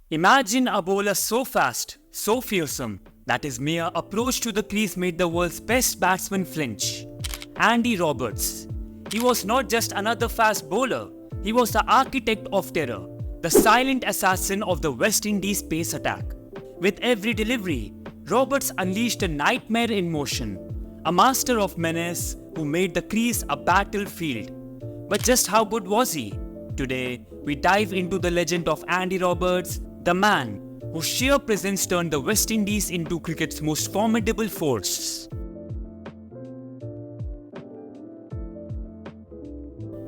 Imagine a bowler so fast, so fearsome, that his mere approach to the crease made the world's best batsman flinch. Andy Roberts. He was not just another fast bowler, he was the architect of terror, the silent assassin of the West Indies pace attack. With every delivery, Roberts unleashed a nightmare in motion, a master of menace who made the crease a battlefield. But just how good was he? Today, we dive into the legend of Andy Roberts, the man whose sheer presence turned the West Indies into cricket's most formidable force.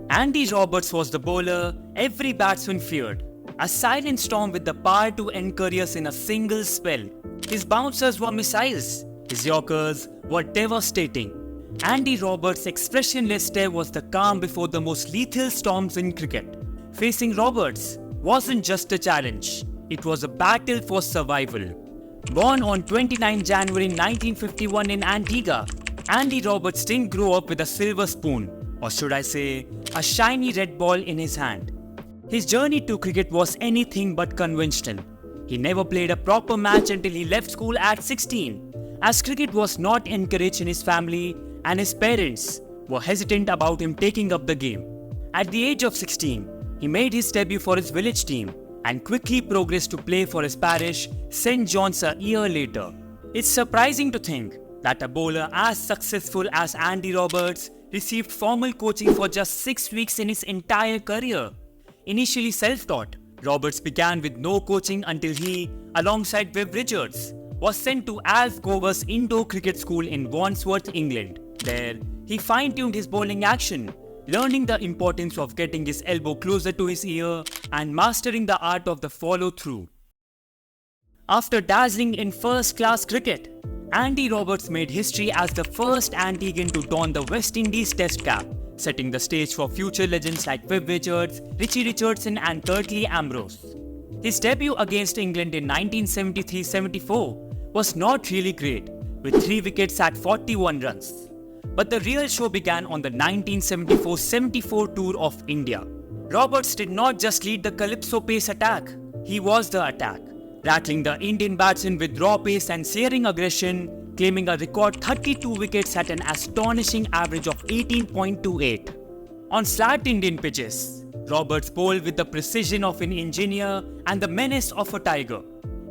Andy Roberts was the bowler every batsman feared, a silent storm with the power to end careers in a single spell. His bouncers were missiles, his yorkers were devastating. Andy Roberts' expressionless stare was the calm before the most lethal storms in cricket. Facing Roberts wasn't just a challenge, it was a battle for survival. Born on 29 January 1951 in Antigua, Andy Roberts didn't grow up with a silver spoon, or should I say, a shiny red ball in his hand. His journey to cricket was anything but conventional. He never played a proper match until he left school at 16, as cricket was not encouraged in his family and his parents were hesitant about him taking up the game. At the age of 16, he made his debut for his village team and quickly progressed to play for his parish, St. John's, a year later. It's surprising to think that a bowler as successful as Andy Roberts received formal coaching for just 6 weeks in his entire career. Initially self-taught, Roberts began with no coaching until he, alongside Viv Richards, was sent to Alf Gover's indoor cricket school in Wandsworth, England. There, he fine-tuned his bowling action, learning the importance of getting his elbow closer to his ear and mastering the art of the follow-through. After dazzling in first-class cricket, Andy Roberts made history as the first Antiguan to don the West Indies Test cap, setting the stage for future legends like Viv Richards, Richie Richardson and Curtly Ambrose. His debut against England in 1973-74 was not really great, with 3 wickets at 41 runs. But the real show began on the 1974-74 tour of India. Roberts did not just lead the Calypso pace attack, he was the attack, rattling the Indian batsmen with raw pace and searing aggression, claiming a record 32 wickets at an astonishing average of 18.28. On flat Indian pitches, Roberts bowled with the precision of an engineer and the menace of a tiger.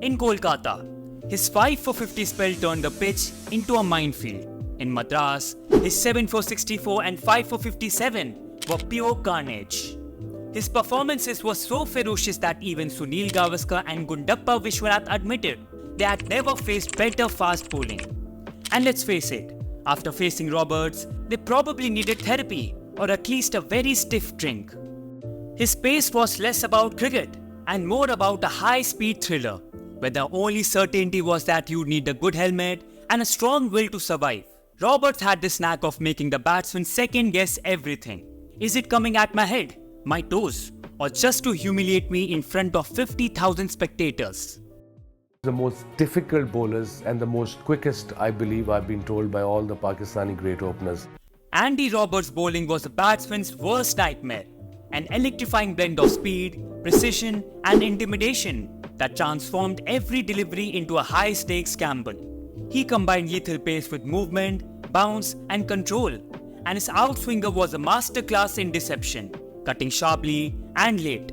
In Kolkata, his 5 for 50 spell turned the pitch into a minefield. In Madras, his 7 for 64 and 5 for 57 were pure carnage. His performances were so ferocious that even Sunil Gavaskar and Gundappa Vishwanath admitted they had never faced better fast bowling. And let's face it, after facing Roberts, they probably needed therapy or at least a very stiff drink. His pace was less about cricket and more about a high-speed thriller, where the only certainty was that you'd need a good helmet and a strong will to survive. Roberts had this knack of making the batsman second-guess everything. Is it coming at my head, my toes, or just to humiliate me in front of 50,000 spectators? The most difficult bowlers and the most quickest, I believe, I've been told by all the Pakistani great openers. Andy Roberts' bowling was a batsman's worst nightmare, an electrifying blend of speed, precision, and intimidation that transformed every delivery into a high-stakes gamble. He combined lethal pace with movement, bounce, and control, and his outswinger was a masterclass in deception, cutting sharply and late.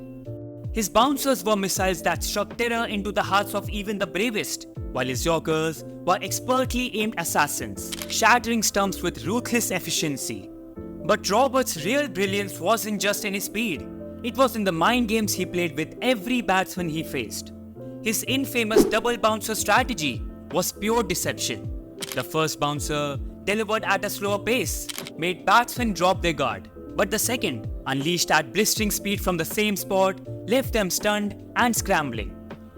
His bouncers were missiles that struck terror into the hearts of even the bravest, while his yorkers were expertly aimed assassins, shattering stumps with ruthless efficiency. But Roberts' real brilliance wasn't just in his speed, it was in the mind games he played with every batsman he faced. His infamous double bouncer strategy was pure deception. The first bouncer, delivered at a slower pace, made batsmen drop their guard, but the second, unleashed at blistering speed from the same spot, left them stunned and scrambling.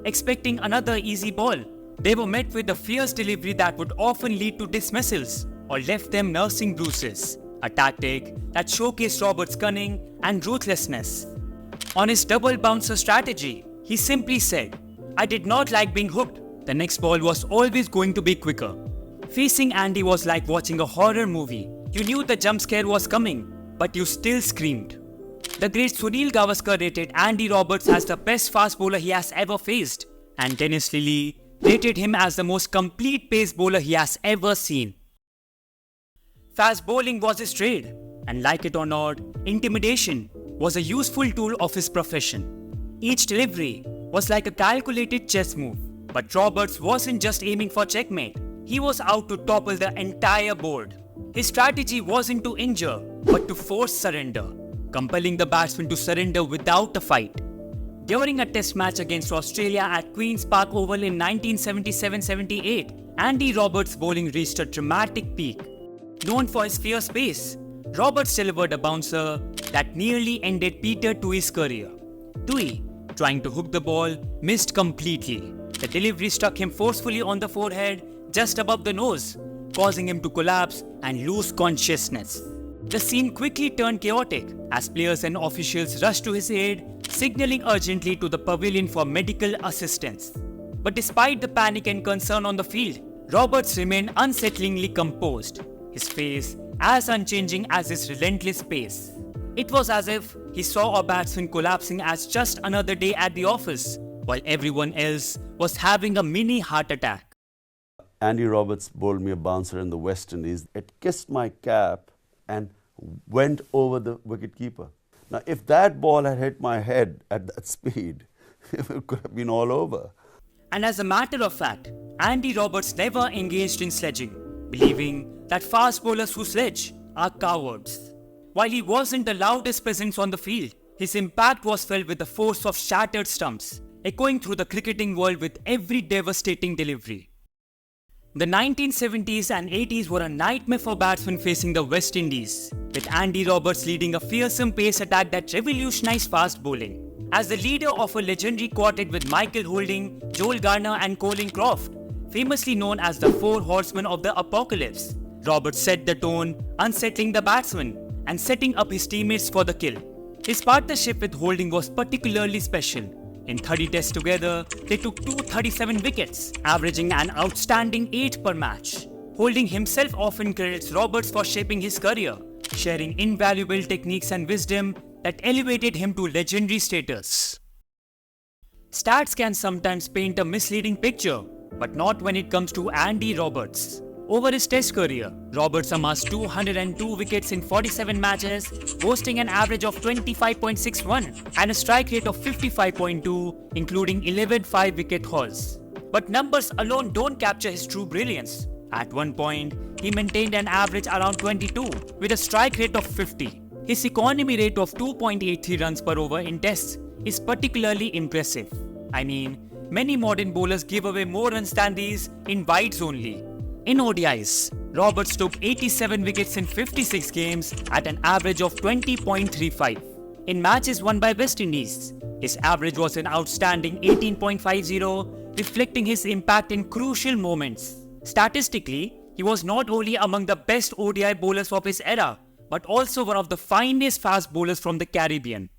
Expecting another easy ball, they were met with a fierce delivery that would often lead to dismissals or left them nursing bruises, a tactic that showcased Roberts' cunning and ruthlessness. On his double bouncer strategy, he simply said, "I did not like being hooked. The next ball was always going to be quicker." Facing Andy was like watching a horror movie. You knew the jump scare was coming, but you still screamed. The great Sunil Gavaskar rated Andy Roberts as the best fast bowler he has ever faced, and Dennis Lillee rated him as the most complete pace bowler he has ever seen. Fast bowling was his trade, and like it or not, intimidation was a useful tool of his profession. Each delivery was like a calculated chess move, but Roberts wasn't just aiming for checkmate, he was out to topple the entire board. His strategy wasn't to injure, but to force surrender, compelling the batsman to surrender without a fight. During a test match against Australia at Queen's Park Oval in 1977-78, Andy Roberts' bowling reached a dramatic peak. Known for his fierce pace, Roberts delivered a bouncer that nearly ended Peter Tui's career. Tui, trying to hook the ball, missed completely. The delivery struck him forcefully on the forehead, just above the nose, causing him to collapse and lose consciousness. The scene quickly turned chaotic as players and officials rushed to his aid, signaling urgently to the pavilion for medical assistance. But despite the panic and concern on the field, Roberts remained unsettlingly composed, his face as unchanging as his relentless pace. It was as if he saw a batsman collapsing as just another day at the office, while everyone else was having a mini heart attack. Andy Roberts bowled me a bouncer in the West Indies. It kissed my cap and went over the wicketkeeper. Now, if that ball had hit my head at that speed, it could have been all over. And as a matter of fact, Andy Roberts never engaged in sledging, believing that fast bowlers who sledge are cowards. While he wasn't the loudest presence on the field, his impact was felt with the force of shattered stumps, echoing through the cricketing world with every devastating delivery. The 1970s and 80s were a nightmare for batsmen facing the West Indies, with Andy Roberts leading a fearsome pace attack that revolutionized fast bowling. As the leader of a legendary quartet with Michael Holding, Joel Garner and Colin Croft, famously known as the Four Horsemen of the Apocalypse, Roberts set the tone, unsettling the batsman and setting up his teammates for the kill. His partnership with Holding was particularly special. In 30 tests together, they took 237 wickets, averaging an outstanding 8 per match. Holding himself often credits Roberts for shaping his career, sharing invaluable techniques and wisdom that elevated him to legendary status. Stats can sometimes paint a misleading picture, but not when it comes to Andy Roberts. Over his test career, Roberts amassed 202 wickets in 47 matches, boasting an average of 25.61 and a strike rate of 55.2, including 11 5-wicket hauls. But numbers alone don't capture his true brilliance. At one point, he maintained an average around 22 with a strike rate of 50. His economy rate of 2.83 runs per over in tests is particularly impressive. I mean, many modern bowlers give away more runs than these in wides only. In ODIs, Roberts took 87 wickets in 56 games at an average of 20.35. In matches won by West Indies, his average was an outstanding 18.50, reflecting his impact in crucial moments. Statistically, he was not only among the best ODI bowlers of his era, but also one of the finest fast bowlers from the Caribbean.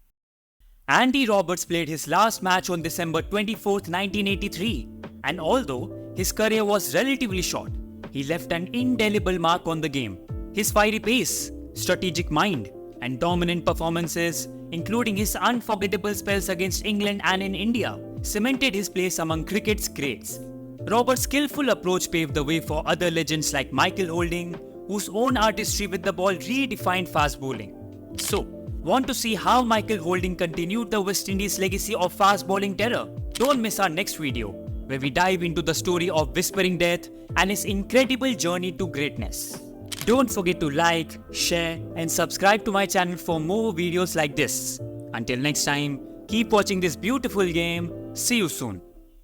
Andy Roberts played his last match on December 24, 1983, and although his career was relatively short, he left an indelible mark on the game. His fiery pace, strategic mind, and dominant performances, including his unforgettable spells against England and in India, cemented his place among cricket's greats. Roberts' skillful approach paved the way for other legends like Michael Holding, whose own artistry with the ball redefined fast bowling. So, want to see how Michael Holding continued the West Indies' legacy of fast bowling terror? Don't miss our next video, where we dive into the story of Whispering Death and his incredible journey to greatness. Don't forget to like, share, and subscribe to my channel for more videos like this. Until next time, keep watching this beautiful game. See you soon.